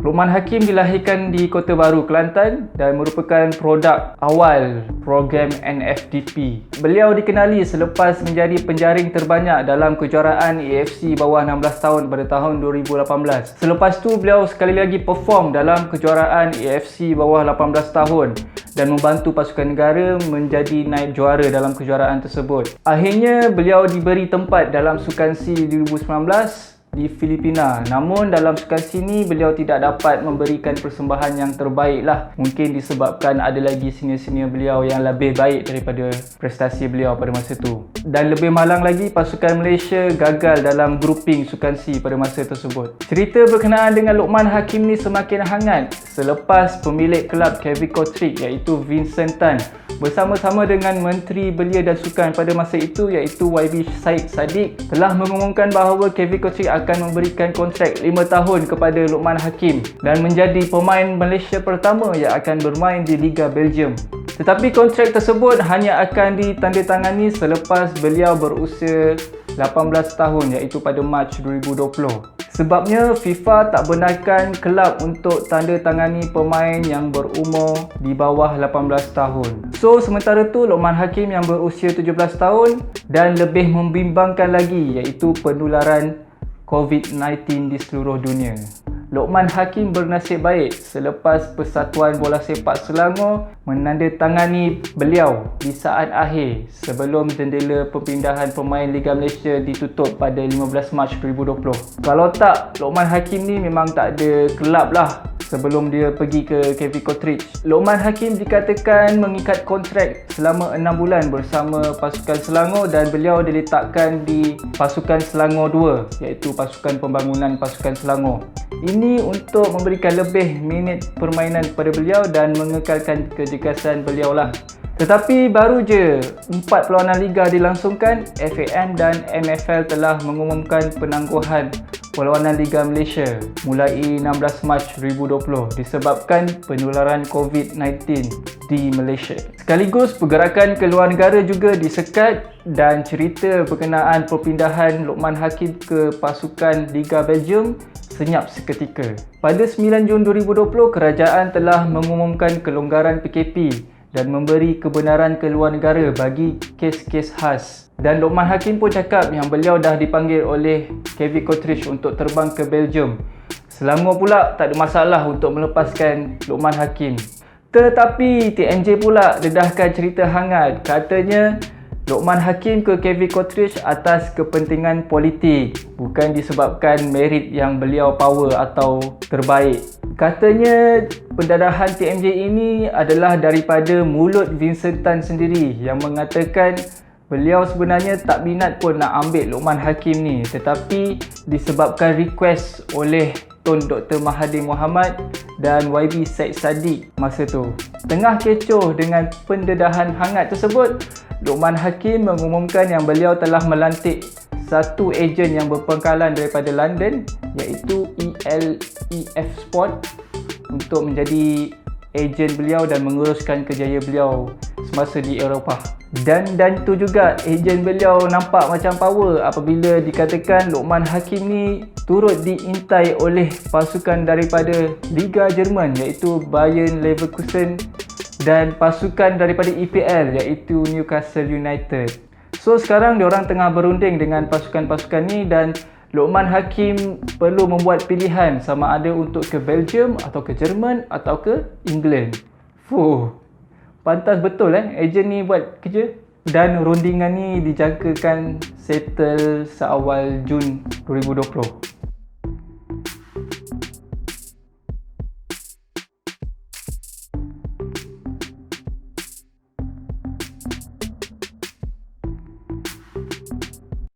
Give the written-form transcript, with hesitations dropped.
Luqman Hakim dilahirkan di Kota Baru, Kelantan dan merupakan produk awal program NFDP. Beliau dikenali selepas menjadi penjaring terbanyak dalam kejuaraan AFC bawah 16 tahun pada tahun 2018. Selepas tu beliau sekali lagi perform dalam kejuaraan AFC bawah 18 tahun dan membantu pasukan negara menjadi naib juara dalam kejuaraan tersebut. Akhirnya beliau diberi tempat dalam Sukan C 2019 di Filipina. Namun dalam Sukan C ni beliau tidak dapat memberikan persembahan yang terbaik lah. Mungkin disebabkan ada lagi senior-senior beliau yang lebih baik daripada prestasi beliau pada masa tu. Dan lebih malang lagi, pasukan Malaysia gagal dalam grouping Sukan C pada masa tersebut. Cerita berkenaan dengan Luqman Hakim ni semakin hangat selepas pemilik kelab KV Kotrik iaitu Vincent Tan bersama-sama dengan Menteri Belia dan Sukan pada masa itu iaitu YB Syed Saddiq telah mengumumkan bahawa KV Kotrik akan memberikan kontrak 5 tahun kepada Luqman Hakim dan menjadi pemain Malaysia pertama yang akan bermain di Liga Belgium. Tetapi kontrak tersebut hanya akan ditandatangani selepas beliau berusia 18 tahun iaitu pada Mac 2020. Sebabnya FIFA tak benarkan kelab untuk tanda tangani pemain yang berumur di bawah 18 tahun. So sementara tu Luqman Hakim yang berusia 17 tahun dan lebih membimbangkan lagi iaitu penularan COVID-19 di seluruh dunia. Luqman Hakim bernasib baik selepas Persatuan Bola Sepak Selangor menandatangani beliau di saat akhir sebelum jendela perpindahan pemain Liga Malaysia ditutup pada 15 Mac 2020. Kalau tak, Luqman Hakim ni memang tak ada kelab lah sebelum dia pergi ke KV Kotrik. Luqman Hakim dikatakan mengikat kontrak selama 6 bulan bersama pasukan Selangor dan beliau diletakkan di pasukan Selangor 2 iaitu pasukan pembangunan pasukan Selangor. Ini untuk memberikan lebih minit permainan kepada beliau dan mengekalkan kejelasan beliau lah. Tetapi baru je 4 perlawanan Liga dilangsungkan, FAM dan MFL telah mengumumkan penangguhan perlawanan Liga Malaysia mulai 16 Mac 2020 disebabkan penularan COVID-19 di Malaysia. Sekaligus pergerakan ke luar negara juga disekat dan cerita berkenaan perpindahan Luqman Hakim ke pasukan Liga Belgium senyap seketika. Pada 9 Jun 2020, kerajaan telah mengumumkan kelonggaran PKP dan memberi kebenaran ke luar negara bagi kes-kes khas. Dan Luqman Hakim pun cakap yang beliau dah dipanggil oleh KV Kotrik untuk terbang ke Belgium. Selangor pula tak ada masalah untuk melepaskan Luqman Hakim. Tetapi TMJ pula dedahkan cerita hangat. Katanya Luqman Hakim ke KV Kotrik atas kepentingan politik, bukan disebabkan merit yang beliau power atau terbaik. Katanya pendadahan TMJ ini adalah daripada mulut Vincent Tan sendiri yang mengatakan beliau sebenarnya tak minat pun nak ambil Luqman Hakim ni, tetapi disebabkan request oleh Tun Dr. Mahathir Mohamad dan YB Syed Saddiq masa tu. Tengah kecoh dengan pendedahan hangat tersebut, Luqman Hakim mengumumkan yang beliau telah melantik satu ejen yang berpangkalan daripada London iaitu ELEF Sport untuk menjadi ejen beliau dan menguruskan kerjaya beliau semasa di Eropah. Dan tu juga ejen beliau nampak macam power apabila dikatakan Luqman Hakim ni turut diintai oleh pasukan daripada Liga Jerman iaitu Bayern Leverkusen dan pasukan daripada EPL iaitu Newcastle United. So sekarang diorang tengah berunding dengan pasukan-pasukan ni dan Luqman Hakim perlu membuat pilihan sama ada untuk ke Belgium atau ke Jerman atau ke England. Pantas betul ejen ni buat kerja. Dan rundingan ni dijangkakan settle seawal Jun 2020.